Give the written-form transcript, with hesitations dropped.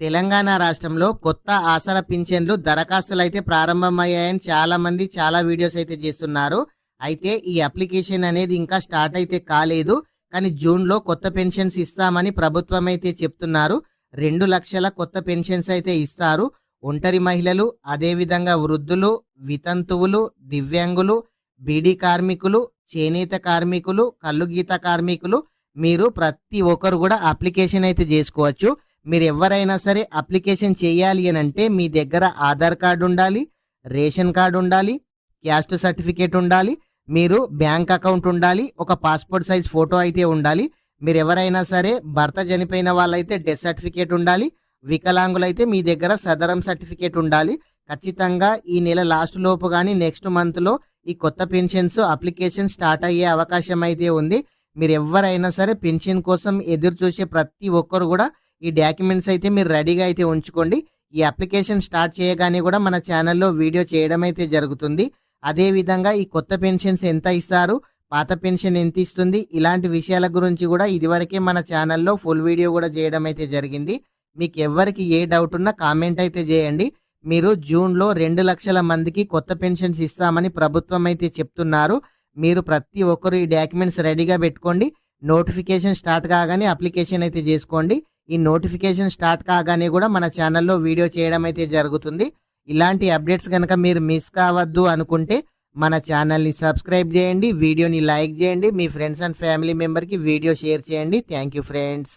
తెలంగాణ రాష్ట్రంలో కొత్త ఆసరా పింఛన్లు దరఖాస్తులు అయితే ప్రారంభమయ్యాయని చాలా మంది చాలా వీడియోస్ అయితే చేస్తున్నారు. అయితే ఈ అప్లికేషన్ అనేది ఇంకా స్టార్ట్ అయితే కాలేదు. కానీ జూన్లో కొత్త పెన్షన్స్ ఇస్తామని ప్రభుత్వం అయితే చెప్తున్నారు. 2 లక్షల కొత్త పెన్షన్స్ అయితే ఇస్తారు. ఒంటరి మహిళలు, అదేవిధంగా వృద్ధులు, వితంతువులు, దివ్యాంగులు, బీడీ కార్మికులు, చేనేత కార్మికులు, కల్లుగీత కార్మికులు, మీరు ప్రతి ఒక్కరు కూడా అప్లికేషన్ అయితే చేసుకోవచ్చు. మీరు ఎవరైనా సరే అప్లికేషన్ చేయాలి అని అంటే మీ దగ్గర ఆధార్ కార్డు ఉండాలి, రేషన్ కార్డు ఉండాలి, క్యాస్ట్ సర్టిఫికేట్ ఉండాలి, మీరు బ్యాంక్ అకౌంట్ ఉండాలి, ఒక పాస్పోర్ట్ సైజ్ ఫోటో అయితే ఉండాలి. మీరు ఎవరైనా సరే భర్త చనిపోయిన వాళ్ళైతే డెత్ సర్టిఫికేట్ ఉండాలి, వికలాంగులైతే మీ దగ్గర సదరం సర్టిఫికేట్ ఉండాలి. ఖచ్చితంగా ఈ నెల లాస్ట్ లోపు కానీ నెక్స్ట్ మంత్లో ఈ కొత్త పెన్షన్స్ అప్లికేషన్ స్టార్ట్ అయ్యే అవకాశం అయితే ఉంది. మీరు ఎవరైనా సరే పెన్షన్ కోసం ఎదురు చూసే ప్రతి ఒక్కరు కూడా ఈ డాక్యుమెంట్స్ అయితే మీరు రెడీగా అయితే ఉంచుకోండి. ఈ అప్లికేషన్ స్టార్ట్ చేయగానే కూడా మన ఛానల్లో వీడియో చేయడం అయితే జరుగుతుంది. అదేవిధంగా ఈ కొత్త పెన్షన్స్ ఎంత ఇస్తారు, పాత పెన్షన్ ఎంత ఇస్తుంది, ఇలాంటి విషయాల గురించి కూడా ఇదివరకే మన ఛానల్లో ఫుల్ వీడియో కూడా చేయడం అయితే జరిగింది. మీకు ఎవరికి ఏ డౌట్ ఉన్నా కామెంట్ అయితే చేయండి. మీరు జూన్లో 2 లక్షల మందికి కొత్త పెన్షన్స్ ఇస్తామని ప్రభుత్వం అయితే చెప్తున్నారు. మీరు ప్రతి ఒక్కరు ఈ డాక్యుమెంట్స్ రెడీగా పెట్టుకోండి. నోటిఫికేషన్ స్టార్ట్ కాగానే అప్లికేషన్ అయితే చేసుకోండి. ఈ నోటిఫికేషన్ స్టార్ట్ కాగానే కూడా మన ఛానల్లో వీడియో చేయడం అయితే జరుగుతుంది. ఇలాంటి అప్డేట్స్ కనుక మీరు మిస్ కావద్దు అనుకుంటే మన ఛానల్ని సబ్స్క్రైబ్ చేయండి, వీడియోని లైక్ చేయండి, మీ ఫ్రెండ్స్ అండ్ ఫ్యామిలీ మెంబర్కి వీడియో షేర్ చేయండి. Thank you friends.